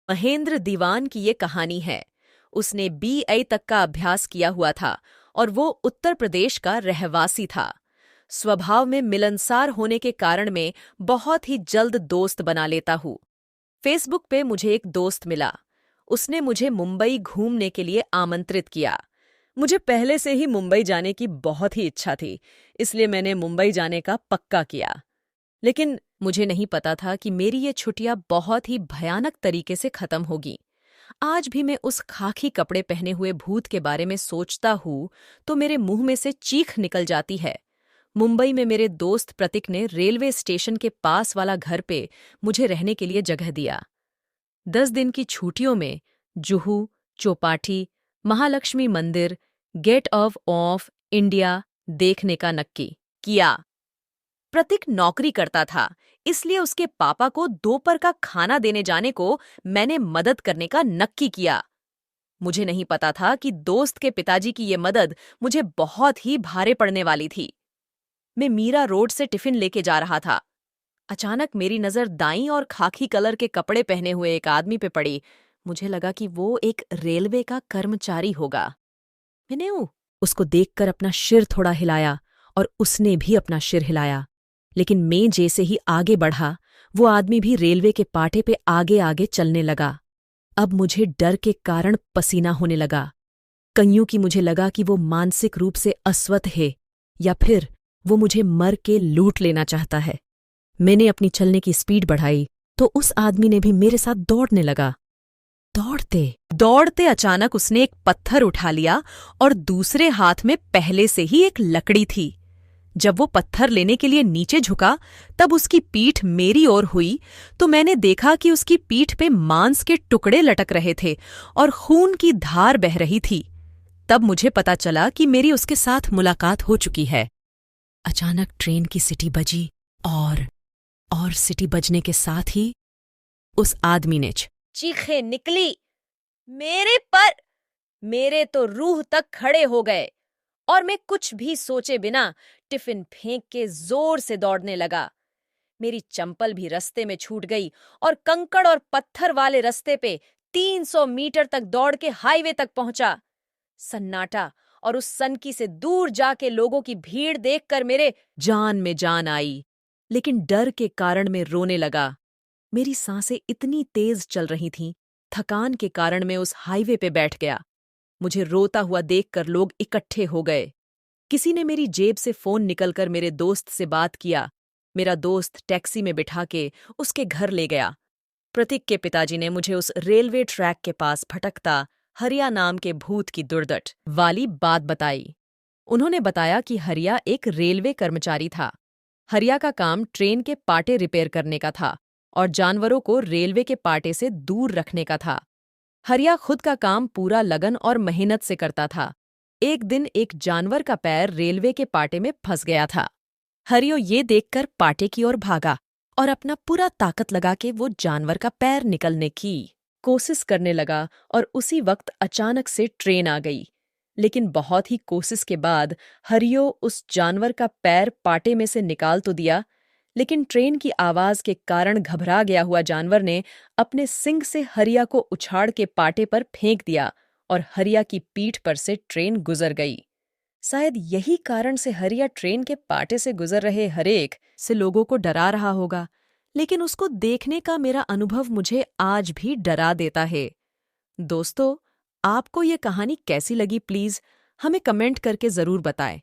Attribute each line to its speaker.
Speaker 1: महेंद्र दीवान की ये कहानी है। उसने बीए तक का अभ्यास किया हुआ था और वो उत्तर प्रदेश का रहवासी था। स्वभाव में मिलनसार होने के कारण मैं बहुत ही जल्द दोस्त बना लेता हूँ। फेसबुक पे मुझे एक दोस्त मिला। उसने मुझे मुंबई घूमने के लिए आमंत्रित किया। मुझे पहले से ही मुंबई जाने की बहुत ही इच्छा थी, इसलिए मैंने मुंबई जाने का पक्का किया। लेकिन मुझे नहीं पता था कि मेरी ये छुट्टियां बहुत ही भयानक तरीके से खत्म होगी। आज भी मैं उस खाकी कपड़े पहने हुए भूत के बारे में सोचता हूँ तो मेरे मुंह में से चीख निकल जाती है। मुंबई में मेरे दोस्त प्रतीक ने रेलवे स्टेशन के पास वाला घर पे मुझे रहने के लिए जगह दिया। 10 दिन की छुट्टियों में जुहू, चौपाटी, महालक्ष्मी मंदिर, गेट ऑफ इंडिया देखने का नक्की किया। प्रतीक नौकरी करता था, इसलिए उसके पापा को दोपहर का खाना देने जाने को मैंने मदद करने का नक्की किया। मुझे नहीं पता था कि दोस्त के पिताजी की ये मदद मुझे बहुत ही भारे पड़ने वाली थी। मैं मीरा रोड से टिफिन लेके जा रहा था। अचानक मेरी नजर दाईं और खाकी कलर के कपड़े पहने हुए एक आदमी पे पड़ी। मुझे लगा कि वो एक रेलवे का कर्मचारी होगा। मैंने उसको देखकर अपना सिर थोड़ा हिलाया और उसने भी अपना सिर हिलाया। लेकिन मैं जैसे ही आगे बढ़ा, वो आदमी भी रेलवे के पाटे पे आगे आगे चलने लगा। अब मुझे डर के कारण पसीना होने लगा। कईयों की मुझे लगा कि वो मानसिक रूप से अस्वस्थ है या फिर वो मुझे मर के लूट लेना चाहता है। मैंने अपनी चलने की स्पीड बढ़ाई तो उस आदमी ने भी मेरे साथ दौड़ने लगा। दौड़ते दौड़ते अचानक उसने एक पत्थर उठा लिया और दूसरे हाथ में पहले से ही एक लकड़ी थी। जब वो पत्थर लेने के लिए नीचे झुका, तब उसकी पीठ मेरी ओर हुई तो मैंने देखा कि उसकी पीठ पे मांस के टुकड़े लटक रहे थे और खून की धार बह रही थी। तब मुझे पता चला कि मेरी उसके साथ मुलाकात हो चुकी है। अचानक ट्रेन की सीटी बजी और सीटी बजने के साथ ही उस आदमी ने चीखें निकली मेरे पर। मेरे तो रूह तक खड़े हो गए और मैं कुछ भी सोचे बिना टिफिन फेंक के जोर से दौड़ने लगा। मेरी चंपल भी रास्ते में छूट गई और कंकड़ और पत्थर वाले रास्ते पे 300 मीटर तक दौड़ के हाईवे तक पहुंचा। सन्नाटा और उस सनकी से दूर जाके लोगों की भीड़ देखकर मेरे जान में जान आई, लेकिन डर के कारण मैं रोने लगा। मेरी सांसें इतनी तेज चल रही थीं, थकान के कारण मैं उस हाईवे पे बैठ गया। मुझे रोता हुआ देखकर लोग इकट्ठे हो गए। किसी ने मेरी जेब से फोन निकलकर मेरे दोस्त से बात किया। मेरा दोस्त टैक्सी में बिठा के उसके घर ले गया। प्रतीक के पिताजी ने मुझे उस रेलवे ट्रैक के पास भटकता हरिया नाम के भूत की दुर्दट वाली बात बताई। उन्होंने बताया कि हरिया एक रेलवे कर्मचारी था। हरिया का काम ट्रेन के पाटे रिपेयर करने का था और जानवरों को रेलवे के पाटे से दूर रखने का था। हरिया खुद का काम पूरा लगन और मेहनत से करता था। एक दिन एक जानवर का पैर रेलवे के पाटे में फंस गया था। हरियो ये देखकर पाटे की ओर भागा और अपना पूरा ताकत लगा के वो जानवर का पैर निकलने की कोशिश करने लगा और उसी वक्त अचानक से ट्रेन आ गई। लेकिन बहुत ही कोशिश के बाद हरियो उस जानवर का पैर पाटे में से निकाल तो दिया, लेकिन ट्रेन की आवाज के कारण घबरा गया हुआ जानवर ने अपने सिंग से हरिया को उछाड़ के पाटे पर फेंक दिया और हरिया की पीठ पर से ट्रेन गुजर गई। शायद यही कारण से हरिया ट्रेन के पाटे से गुजर रहे हरेक से लोगों को डरा रहा होगा, लेकिन उसको देखने का मेरा अनुभव मुझे आज भी डरा देता है। दोस्तों, आपको ये कहानी कैसी लगी प्लीज हमें कमेंट करके जरूर बताएं।